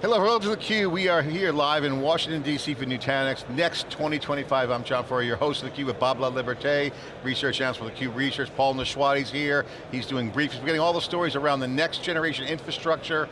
Hello, welcome to theCUBE. We are here live in Washington, D.C. for Nutanix NEXT 2025. I'm John Furrier, your host of theCUBE with Bob Laliberte, research analyst for theCUBE Research. Paul Nashwadi's here. He's doing briefs. We're getting all the stories around the next generation infrastructure,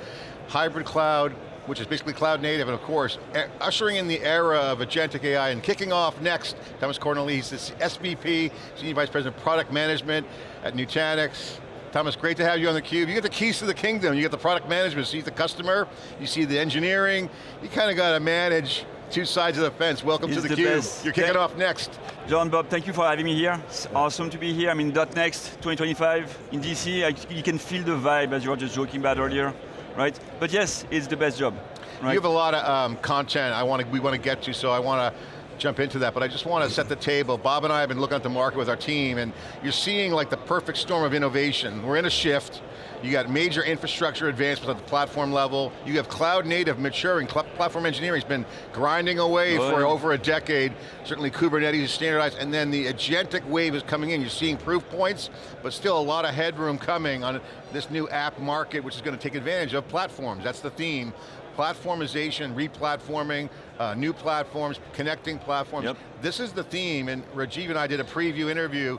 hybrid cloud, which is basically cloud native, and of course, ushering in the era of agentic AI and kicking off next, Thomas Cornely, he's the SVP, Senior Vice President of Product Management at Nutanix. Thomas, great to have you on theCUBE. You get the keys to the kingdom. You get the product management, so you see the customer, you see the engineering, you kind of got to manage two sides of the fence. Welcome to theCUBE. You're kicking off next. John, Bob, thank you for having me here. It's awesome to be here. I'm in .next 2025 in DC. You can feel the vibe as you were just joking about earlier, right? But yes, it's the best job. Right? You have a lot of content we want to get to, so I want to jump into that, but I just want to set the table. Bob and I have been looking at the market with our team, and you're seeing like the perfect storm of innovation. We're in a shift. You got major infrastructure advancements at the platform level. You have cloud native maturing. Platform engineering's been grinding away for over a decade. Certainly Kubernetes is standardized, and then the agentic wave is coming in. You're seeing proof points, but still a lot of headroom coming on this new app market, which is going to take advantage of platforms. That's the theme. Platformization, re-platforming, new platforms, connecting platforms. Yep. This is the theme, and Rajiv and I did a preview interview.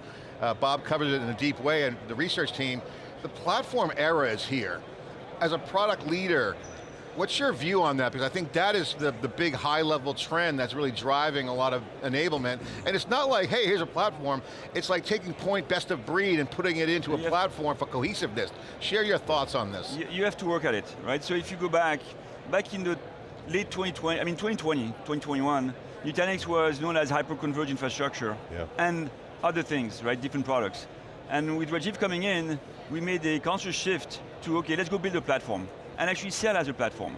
Bob covered it in a deep way, and the research team. The platform era is here. As a product leader, what's your view on that? Because I think that is the big high-level trend that's really driving a lot of enablement. And it's not like, hey, here's a platform. It's like taking point best of breed and putting it into a platform for cohesiveness. Share your thoughts on this. You have to work at it, right? So if you go back in the late 2020, 2021, Nutanix was known as hyperconverged infrastructure and other things, right, different products. And with Rajiv coming in, we made a conscious shift to, okay, let's go build a platform and actually sell as a platform.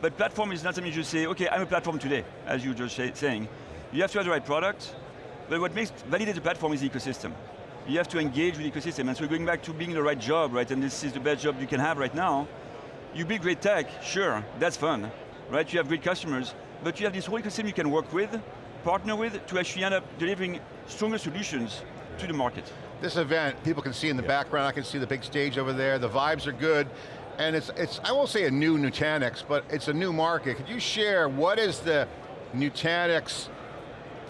But platform is not something you just say, okay, I'm a platform today, as you were just saying. You have to have the right product, but what validates the platform is the ecosystem. You have to engage with the ecosystem, and so going back to being the right job, right, and this is the best job you can have right now. You build great tech, sure, that's fun, right? You have great customers, but you have this whole ecosystem you can work with, partner with, to actually end up delivering stronger solutions to the market. This event, people can see in the background, I can see the big stage over there, the vibes are good, and it's I won't say a new Nutanix, but it's a new market. Could you share, what is the Nutanix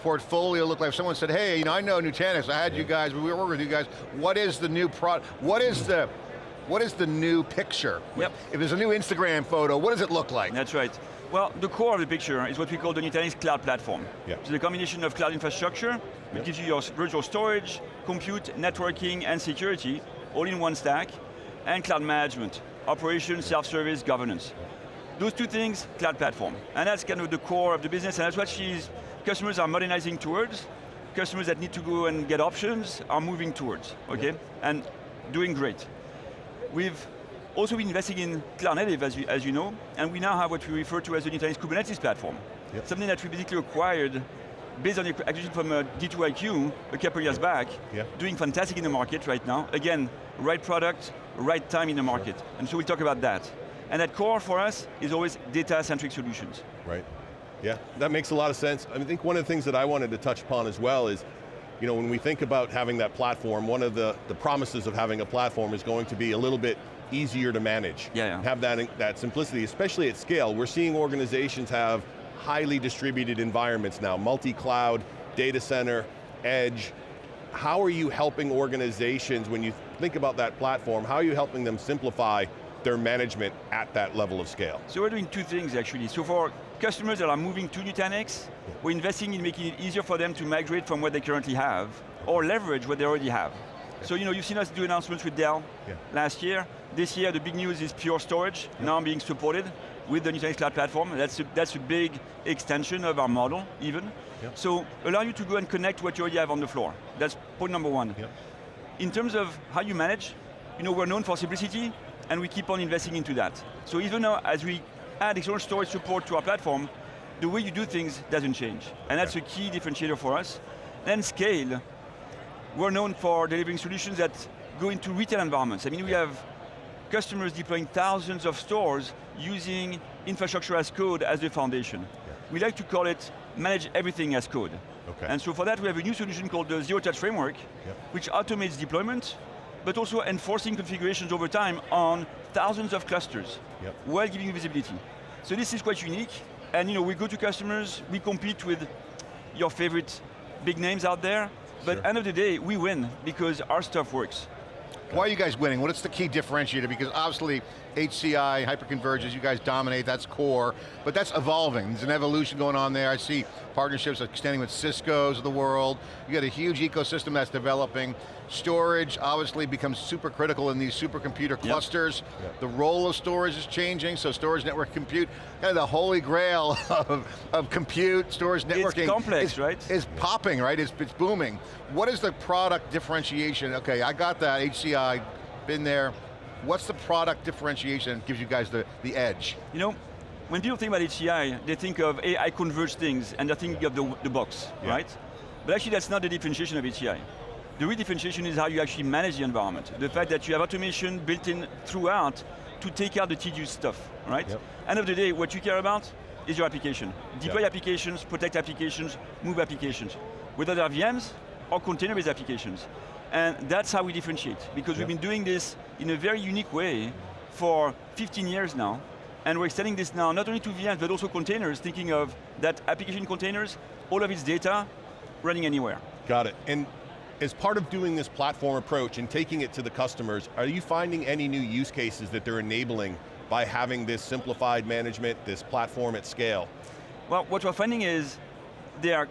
portfolio look like? If someone said, hey, I know Nutanix, I had you guys, we work with you guys, what is the new product, what is the new picture? Yep. If there's a new Instagram photo, what does it look like? That's right. Well, the core of the picture is what we call the Nutanix Cloud Platform. Yep. So the combination of cloud infrastructure, which gives you your virtual storage, compute, networking, and security, all in one stack, and cloud management, operations, self-service, governance. Those two things, cloud platform. And that's kind of the core of the business, and that's what customers are modernizing towards. Customers that need to go and get options are moving towards, okay? And doing great. We've also been investing in cloud native, as you know, and we now have what we refer to as the Nutanix Kubernetes platform. Yep. Something that we basically acquired based on the acquisition from D2IQ a couple years back, doing fantastic in the market right now. Again, right product, right time in the market. Sure. And so we'll talk about that. And at core for us is always data-centric solutions. Right, yeah, that makes a lot of sense. I think one of the things that I wanted to touch upon as well is, when we think about having that platform, one of the promises of having a platform is going to be a little bit easier to manage. Have that simplicity, especially at scale. We're seeing organizations have highly distributed environments now, multi-cloud, data center, edge. How are you helping organizations, when you think about that platform, how are you helping them simplify their management at that level of scale? So we're doing two things actually. So for customers that are moving to Nutanix, we're investing in making it easier for them to migrate from what they currently have, or leverage what they already have. So you've seen us do announcements with Dell last year. This year the big news is Pure Storage, now being supported with the Nutanix Cloud Platform. That's a big extension of our model, even. So allow you to go and connect what you already have on the floor. That's point number one. In terms of how you manage, we're known for simplicity, and we keep on investing into that. So even now, as we add external storage support to our platform, the way you do things doesn't change. And that's a key differentiator for us. Then scale. We're known for delivering solutions that go into retail environments. We have customers deploying thousands of stores using infrastructure as code as the foundation. We like to call it manage everything as code. And so for that we have a new solution called the Zero Touch Framework, which automates deployment, but also enforcing configurations over time on thousands of clusters, while giving you visibility. So this is quite unique, and we go to customers, we compete with your favorite big names out there, but at the end of the day, we win because our stuff works. Why are you guys winning? What's the key differentiator? Because obviously, HCI, hyperconvergence, you guys dominate, that's core, but that's evolving. There's an evolution going on there. I see partnerships extending with Cisco's of the world. You got a huge ecosystem that's developing. Storage obviously becomes super critical in these supercomputer clusters. Yep. The role of storage is changing, so storage, network, compute, kind of the holy grail of compute, storage, networking. It's complex, right? Is popping, right? It's booming. What is the product differentiation? Okay, I got that, HCI, been there. What's the product differentiation that gives you guys the edge? When people think about HCI, they think of, hey, I converge things, and they're thinking of the box, right? But actually that's not the differentiation of HCI. The real differentiation is how you actually manage the environment. The fact that you have automation built in throughout to take out the tedious stuff, right? End of the day, what you care about is your application. Deploy applications, protect applications, move applications. Whether they're VMs or container-based applications. And that's how we differentiate, because we've been doing this in a very unique way for 15 years now, and we're extending this now not only to VMs, but also containers, thinking of that application containers, all of its data, running anywhere. Got it, and as part of doing this platform approach and taking it to the customers, are you finding any new use cases that they're enabling by having this simplified management, this platform at scale? Well, what we're finding is they are,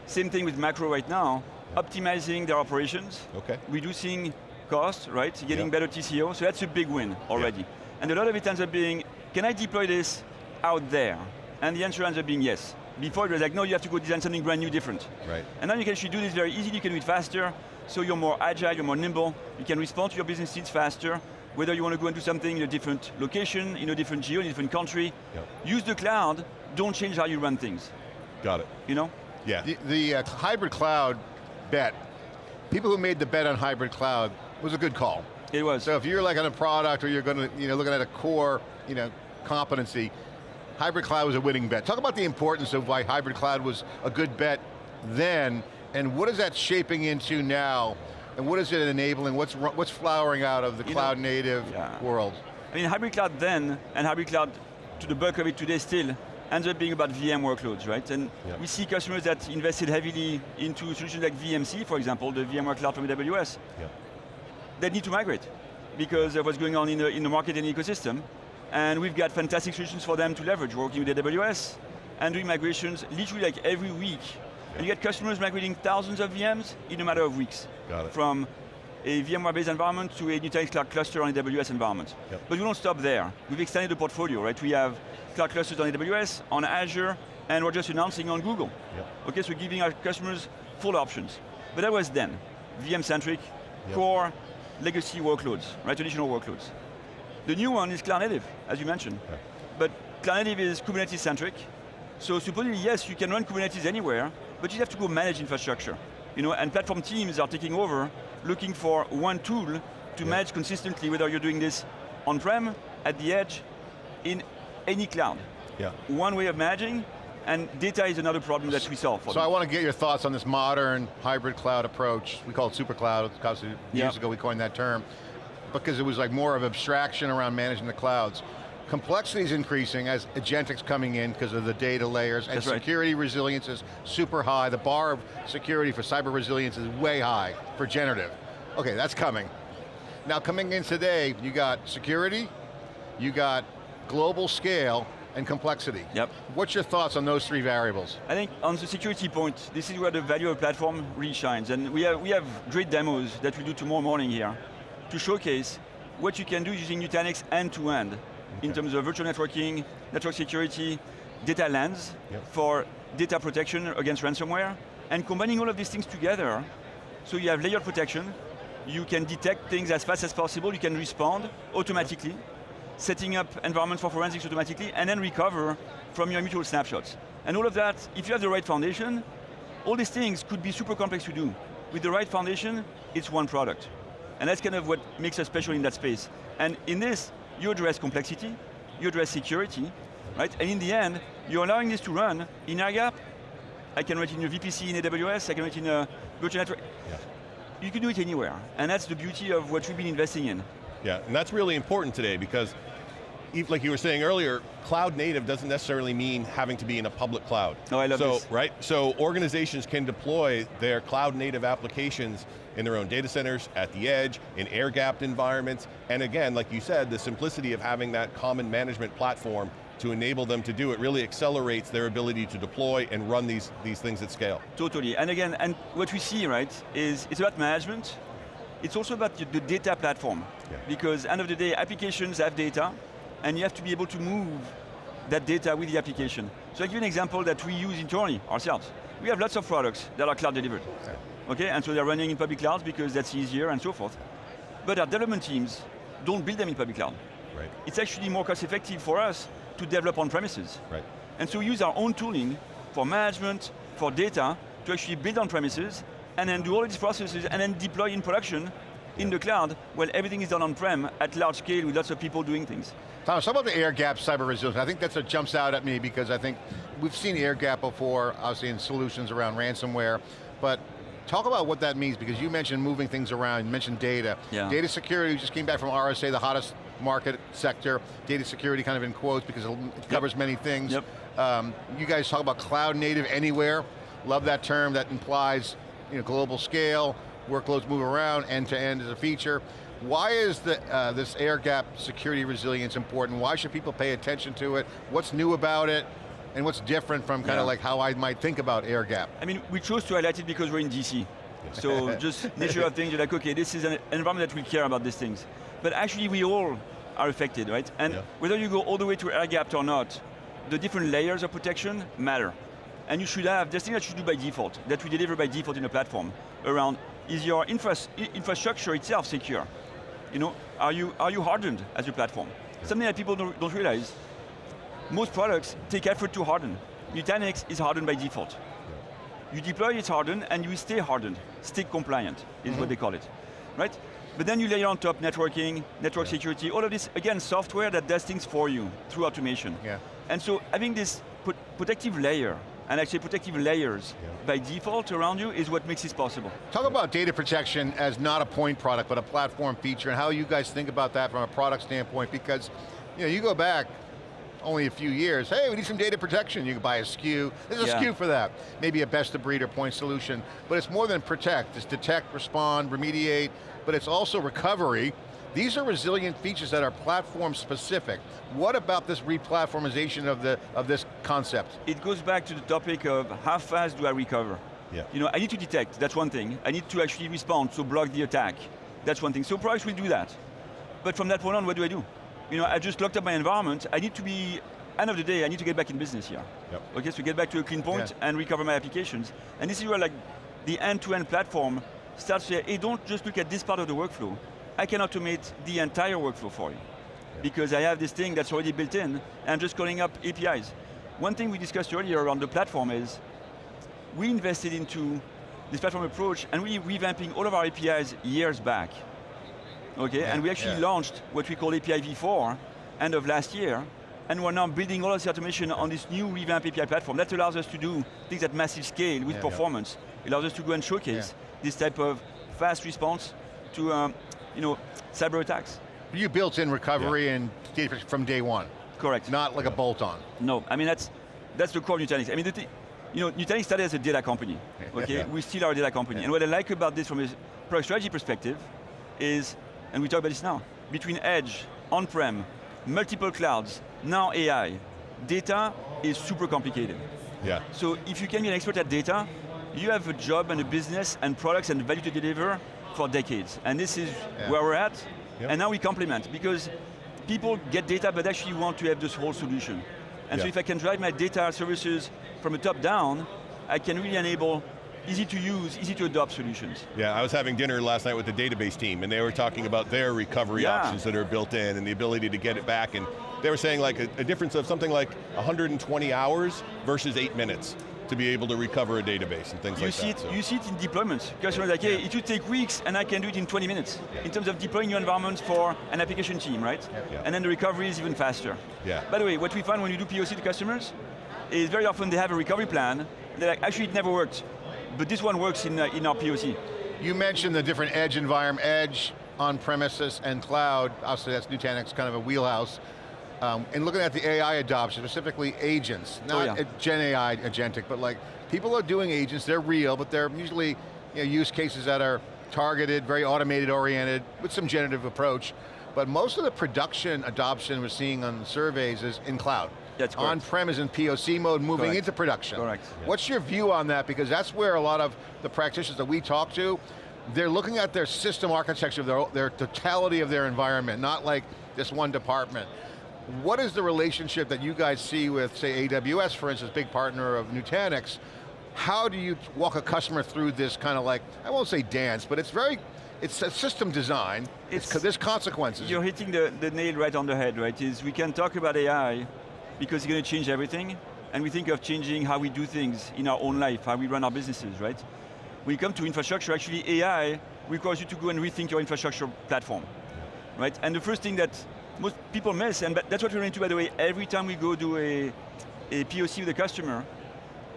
same thing with macro right now, optimizing their operations, reducing costs, right? Getting better TCO, so that's a big win already. And a lot of it ends up being, can I deploy this out there? And the answer ends up being yes. Before it was like, no, you have to go design something brand new different. Right. And now you can actually do this very easily, you can do it faster, so you're more agile, you're more nimble, you can respond to your business needs faster, whether you want to go and do something in a different location, in a different geo, in a different country. Use the cloud, don't change how you run things. Got it. Yeah. The hybrid cloud bet, people who made the bet on hybrid cloud was a good call. It was. So if you're like on a product or you're going to, looking at a core, competency, hybrid cloud was a winning bet. Talk about the importance of why hybrid cloud was a good bet then, and what is that shaping into now, and what is it enabling, what's flowering out of the cloud native world? I mean, hybrid cloud then, and hybrid cloud to the bulk of it today still, ends up being about VM workloads, right? And we see customers that invested heavily into solutions like VMC, for example, the VMware Cloud from AWS. They need to migrate because of what's going on in the market and ecosystem. And we've got fantastic solutions for them to leverage, working with AWS and doing migrations literally like every week. And you get customers migrating thousands of VMs in a matter of weeks. Got it. From a VMware-based environment to a Nutanix Cloud cluster on AWS environment. But we don't stop there. We've extended the portfolio, right? We have cloud clusters on AWS, on Azure, and we're just announcing on Google. Okay, so giving our customers full options. But that was then, VM-centric, core, legacy workloads, right, traditional workloads. The new one is cloud native, as you mentioned. But cloud native is Kubernetes-centric. So supposedly, yes, you can run Kubernetes anywhere, but you have to go manage infrastructure. And platform teams are taking over, looking for one tool to manage consistently, whether you're doing this on-prem, at the edge, in any cloud. One way of managing, and data is another problem that we solve for them. I want to get your thoughts on this modern hybrid cloud approach. We call it super cloud, because years ago we coined that term, because it was like more of abstraction around managing the clouds. Complexity is increasing as agentic's coming in because of the data layers, and security resilience is super high. The bar of security for cyber resilience is way high for generative. Okay, that's coming. Now coming in today, you got security, you got global scale, and complexity. What's your thoughts on those three variables? I think on the security point, this is where the value of the platform really shines, and we have great demos that we do tomorrow morning here to showcase what you can do using Nutanix end-to-end in terms of virtual networking, network security, data lens for data protection against ransomware, and combining all of these things together, so you have layered protection, you can detect things as fast as possible, you can respond automatically, setting up environments for forensics automatically, and then recover from your mutual snapshots. And all of that, if you have the right foundation, all these things could be super complex to do. With the right foundation, it's one product. And that's kind of what makes us special in that space. And in this, you address complexity, you address security, right? And in the end, you're allowing this to run in air gap. I can run it in a VPC in AWS, I can run it in a virtual network. You can do it anywhere. And that's the beauty of what we've been investing in. Yeah, and that's really important today because like you were saying earlier, cloud native doesn't necessarily mean having to be in a public cloud. Oh, I love this. Right? So organizations can deploy their cloud native applications in their own data centers, at the edge, in air-gapped environments, and again, like you said, the simplicity of having that common management platform to enable them to do it really accelerates their ability to deploy and run these things at scale. Totally, and again, and what we see, right, is it's about management, it's also about the data platform, because end of the day, applications have data, and you have to be able to move that data with the application. So I'll give you an example that we use internally ourselves. We have lots of products that are cloud delivered. Okay, and so they're running in public clouds because that's easier and so forth. But our development teams don't build them in public cloud. Right. It's actually more cost effective for us to develop on premises. Right. And so we use our own tooling for management, for data, to actually build on premises, and then do all of these processes, and then deploy in production in the cloud, while everything is done on-prem at large scale with lots of people doing things. Thomas, how about the air gap cyber resilience? I think that's what jumps out at me because I think we've seen air gap before, obviously in solutions around ransomware, but talk about what that means, because you mentioned moving things around, you mentioned data. Yeah. Data security just came back from RSA, the hottest market sector. Data security kind of in quotes because it covers many things. Yep. You guys talk about cloud native anywhere. Love that term, that implies global scale, workloads move around, end to end is a feature. Why is this air gap security resilience important? Why should people pay attention to it? What's new about it? And what's different from kind of like how I might think about air gap? I mean, we chose to highlight it because we're in DC. So just nature of things, you're like, okay, this is an environment that we care about these things. But actually we all are affected, right? And whether you go all the way to air gapped or not, the different layers of protection matter. And you should have, there's things that you do by default, that we deliver by default in a platform, around, is your infrastructure itself secure? Are you hardened as a platform? Something that people don't realize. Most products take effort to harden. Nutanix is hardened by default. You deploy, it's hardened, and you stay hardened. Stick compliant is what they call it, right? But then you layer on top networking, network security, all of this, again, software that does things for you through automation. And so having this protective layer, and actually protective layers by default around you is what makes this possible. Talk about data protection as not a point product, but a platform feature, and how you guys think about that from a product standpoint, because you go back only a few years, hey, we need some data protection. You can buy a SKU, there's a SKU for that. Maybe a best of breed or point solution, but it's more than protect. It's detect, respond, remediate, but it's also recovery. These are resilient features that are platform specific. What about this re-platformization of this concept? It goes back to the topic of how fast do I recover? I need to detect, that's one thing. I need to actually respond, so block the attack. That's one thing. So products will do that. But from that point on, what do? I just locked up my environment. I need to be, end of the day, I need to get back in business here. Okay, so get back to a clean point and recover my applications. And this is where the end-to-end platform starts to say, hey, don't just look at this part of the workflow. I can automate the entire workflow for you. Because I have this thing that's already built in, and I'm just calling up APIs. One thing we discussed earlier around the platform is, we invested into this platform approach, and we revamping all of our APIs years back. Okay, and we actually launched what we call API v4 end of last year, and we're now building all of the automation on this new revamped API platform. That allows us to do things at massive scale with performance. It allows us to go and showcase this type of fast response to cyber attacks. You built in recovery and data from day one. Correct. Not like a bolt-on. No, I mean that's the core of Nutanix. I mean, Nutanix started as a data company. Okay, we still are a data company. And what I like about this from a product strategy perspective is, and we talk about this now, between edge, on-prem, multiple clouds, now AI, data is super complicated. So if you can be an expert at data, you have a job and a business and products and value to deliver for decades. And this is where we're at, and now we complement, because people get data but actually want to have this whole solution. And so if I can drive my data services from the top down, I can really enable easy to use, easy to adopt solutions. I was having dinner last night with the database team, and they were talking about their recovery options that are built in and the ability to get it back, and they were saying like a difference of something like 120 hours versus 8 minutes to be able to recover a database and things like that. You see it in deployments. Customers are like, hey, it should take weeks and I can do it in 20 minutes. In terms of deploying your environment for an application team, right? And then the recovery is even faster. By the way, what we find when you do POC to customers is very often they have a recovery plan. They're like, actually it never worked, but this one works in our POC. You mentioned the different edge environment, edge, on-premises, and cloud. Obviously that's Nutanix, kind of a wheelhouse. and looking at the AI adoption, specifically agents, not Gen AI, agentic, but like, people are doing agents, they're real, but they're usually use cases that are targeted, very automated oriented, with some generative approach. But most of the production adoption we're seeing on the surveys is in cloud. That's correct. On-prem is in POC mode, moving into production. Correct. What's your view on that? Because that's where a lot of the practitioners that we talk to, they're looking at their system architecture, their totality of their environment, not like this one department. What is the relationship that you guys see with, say, AWS, for instance, big partner of Nutanix? How do you walk a customer through this kind of like, I won't say dance, but it's a system design, there's consequences. You're hitting the nail right on the head, right? Is we can talk about AI because it's going to change everything, and we think of changing how we do things in our own life, how we run our businesses, right? When you come to infrastructure, actually AI requires you to go and rethink your infrastructure platform, right? And the first thing that most people miss, and that's what we're into, by the way, every time we go do a POC with a customer,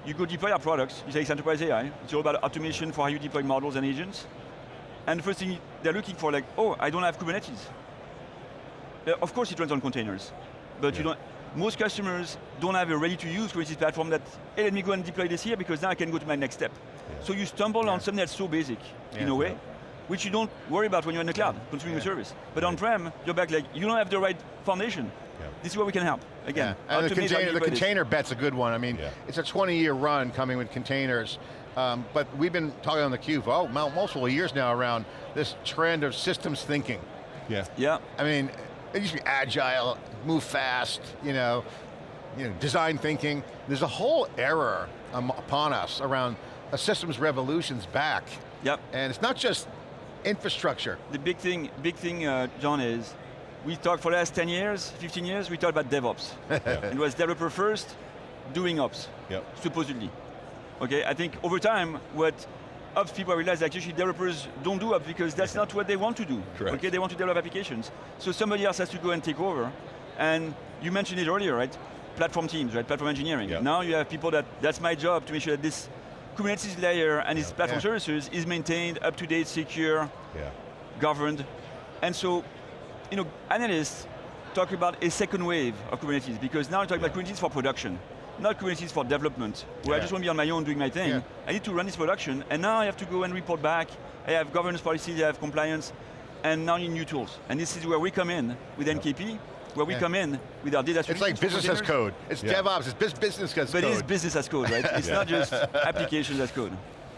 you go deploy our products, you say it's enterprise AI, it's all about automation for how you deploy models and agents. And the first thing they're looking for, like, oh, I don't have Kubernetes. Of course it runs on containers, but most customers don't have a ready-to-use Kubernetes platform that, hey, let me go and deploy this here because now I can go to my next step. So you stumble on something that's so basic, in a way, which you don't worry about when you're in the cloud, consuming a service. But on-prem, you're back like, you don't have the right foundation. This is where we can help, again. And the container bet's a good one. I mean, it's a 20-year run coming with containers. But we've been talking on theCUBE, multiple years now around this trend of systems thinking. I mean, it used to be agile, move fast, design thinking. There's a whole era upon us around a systems revolution's back. And it's not just infrastructure. The big thing, John, is we talked for the last 10 years, 15 years, we talked about DevOps. It was developer first, doing ops, supposedly. Okay, I think over time, what ops people realize that actually developers don't do ops because that's not what they want to do. Okay, they want to develop applications. So somebody else has to go and take over. And you mentioned it earlier, right? Platform teams, right? Platform engineering. Now you have people that's my job to make sure that this Kubernetes layer and its platform services is maintained, up to date, secure, governed. And so, analysts talk about a second wave of Kubernetes because now you talk about Kubernetes for production. Not Kubernetes for development, where I just want to be on my own doing my thing. I need to run this production, and now I have to go and report back. I have governance policies, I have compliance, and now you need new tools. And this is where we come in with NKP, where we come in with our data It's like business as code. It's DevOps, it's business as code. But it is business as code, right? It's not just applications as code.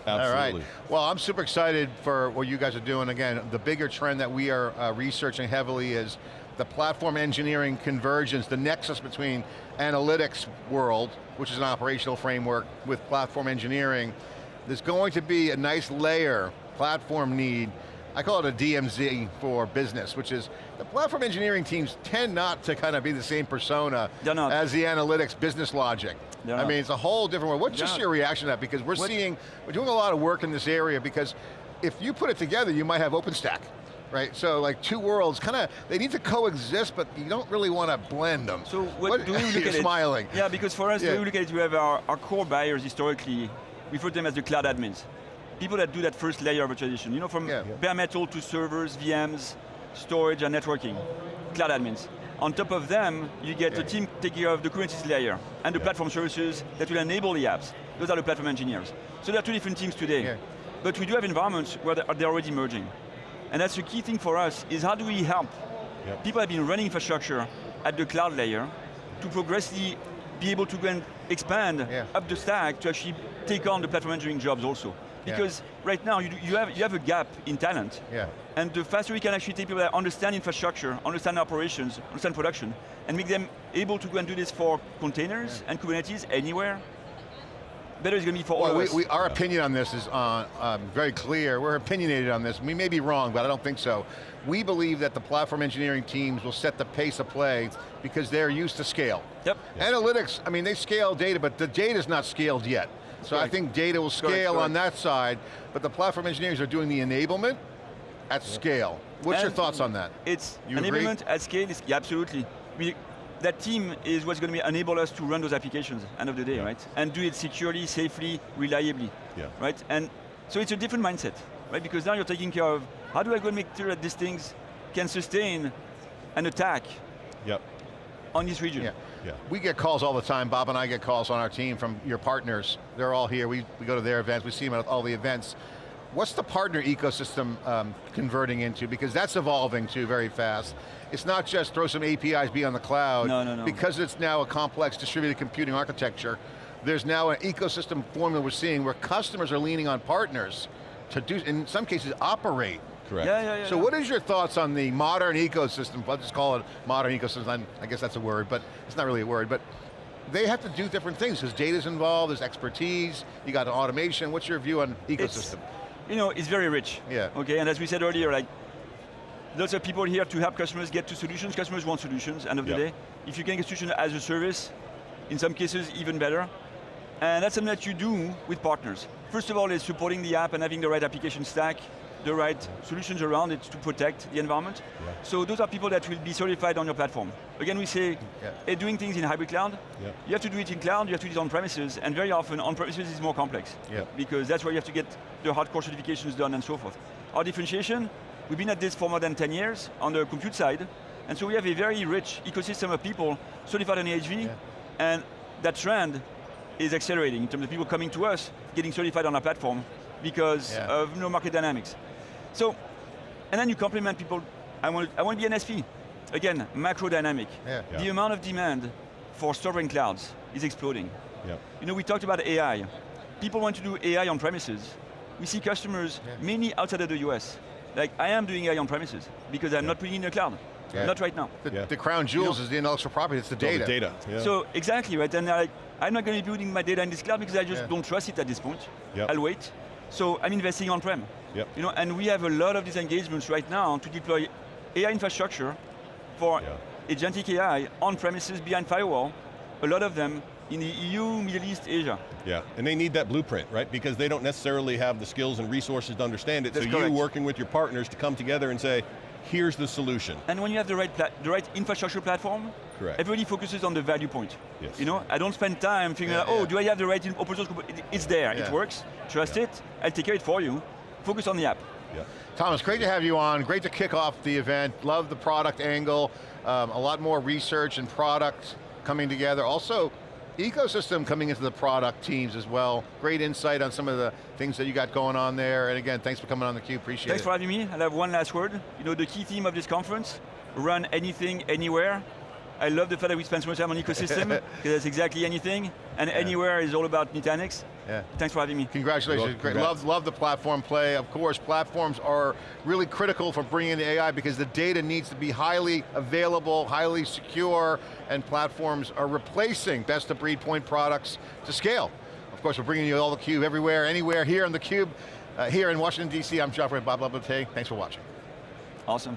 Absolutely. All right. Well, I'm super excited for what you guys are doing. Again, the bigger trend that we are researching heavily is the platform engineering convergence, the nexus between analytics world, which is an operational framework, with platform engineering. There's going to be a nice layer, platform need. I call it a DMZ for business, which is the platform engineering teams tend not to kind of be the same persona as the analytics business logic. I mean, it's a whole different way. What's just your reaction to that? Because we're doing a lot of work in this area because if you put it together, you might have OpenStack. Right, so like two worlds, they need to coexist, but you don't really want to blend them. So what do we look at it? Smiling. Yeah, because for us, the way we look at it, we have our core buyers historically, we refer to them as the cloud admins. People that do that first layer of virtualization, from bare metal to servers, VMs, storage, and networking, cloud admins. On top of them, you get the team taking care of the Kubernetes layer and the platform services that will enable the apps. Those are the platform engineers. So there are two different teams today. But we do have environments where they're already merging. And that's the key thing for us, is how do we help people that have been running infrastructure at the cloud layer to progressively be able to go and expand up the stack to actually take on the platform engineering jobs also. Because right now you have a gap in talent. And the faster we can actually take people that understand infrastructure, understand operations, understand production, and make them able to go and do this for containers and Kubernetes anywhere, better it's going to be for all of us. Our opinion on this is very clear. We're opinionated on this. We may be wrong, but I don't think so. We believe that the platform engineering teams will set the pace of play because they're used to scale. Analytics, I mean, they scale data, but the data's not scaled yet. So I think data will scale on that side, but the platform engineers are doing the enablement at scale. What's your thoughts on that? It's enablement at scale, absolutely. That team is what's going to enable us to run those applications at the end of the day, right? And do it securely, safely, reliably, right? And so it's a different mindset, right? Because now you're taking care of, how do I go and make sure that these things can sustain an attack on this region. Yeah. Yeah. We get calls all the time, Bob and I get calls on our team from your partners. They're all here, we go to their events, we see them at all the events. What's the partner ecosystem converting into? Because that's evolving too very fast. It's not just throw some APIs, be on the cloud. No. Because it's now a complex distributed computing architecture, there's now an ecosystem formula we're seeing where customers are leaning on partners to do, in some cases, operate. Correct. Yeah. So what is your thoughts on the modern ecosystem? Let's just call it modern ecosystem, I guess that's a word, but it's not really a word, but they have to do different things because data's involved, there's expertise, you got automation. What's your view on ecosystem? It's very rich. Yeah. Okay, and as we said earlier, like, lots of people here to help customers get to solutions. Customers want solutions, end of the day. If you can get solution as a service, in some cases even better. And that's something that you do with partners. First of all, is supporting the app and having the right application stack, the right solutions around it to protect the environment. Yeah. So those are people that will be certified on your platform. Again, we say, doing things in hybrid cloud, you have to do it in cloud, you have to do it on premises, and very often on premises is more complex. Because that's where you have to get the hardcore certifications done and so forth. Our differentiation, we've been at this for more than 10 years on the compute side, and so we have a very rich ecosystem of people certified on AHV, and that trend is accelerating in terms of people coming to us, getting certified on our platform because of market dynamics. So, and then you complement people, I want to be an SP. Again, macro dynamic. The amount of demand for sovereign clouds is exploding. We talked about AI. People want to do AI on premises. We see customers, mainly outside of the US. Like, I am doing AI on premises because I'm not putting in the cloud. Not right now. The crown jewels is the intellectual property, it's the data. The data, So, exactly, right? And I'm not going to be building my data in this cloud because I just don't trust it at this point. I'll wait. So I'm investing on-prem. And we have a lot of these engagements right now to deploy AI infrastructure for agentic AI on premises behind firewall, a lot of them in the EU, Middle East, Asia. And they need that blueprint, right? Because they don't necessarily have the skills and resources to understand it. That's so correct. you working with your partners to come together and say, here's the solution. And when you have the right infrastructure platform, everybody focuses on the value point. I don't spend time figuring out, do I have the right open source? It's there, it works, trust it, I'll take care of it for you. Focus on the app. Thomas, great to have you on. Great to kick off the event. Love the product angle. A lot more research and product coming together. Also, ecosystem coming into the product teams as well. Great insight on some of the things that you got going on there. And again, thanks for coming on theCUBE, appreciate it. Thanks for having me. I'll have one last word. The key theme of this conference, run anything, anywhere. I love the fact that we spend so much time on ecosystem, because that's exactly anything, and anywhere is all about Nutanix. Thanks for having me. Congratulations, great. Love the platform play. Of course, platforms are really critical for bringing in the AI because the data needs to be highly available, highly secure, and platforms are replacing best of breed point products to scale. Of course, we're bringing you all theCUBE everywhere, anywhere, here on theCUBE, here in Washington, DC. I'm Bob Laliberte. Thanks for watching. Awesome.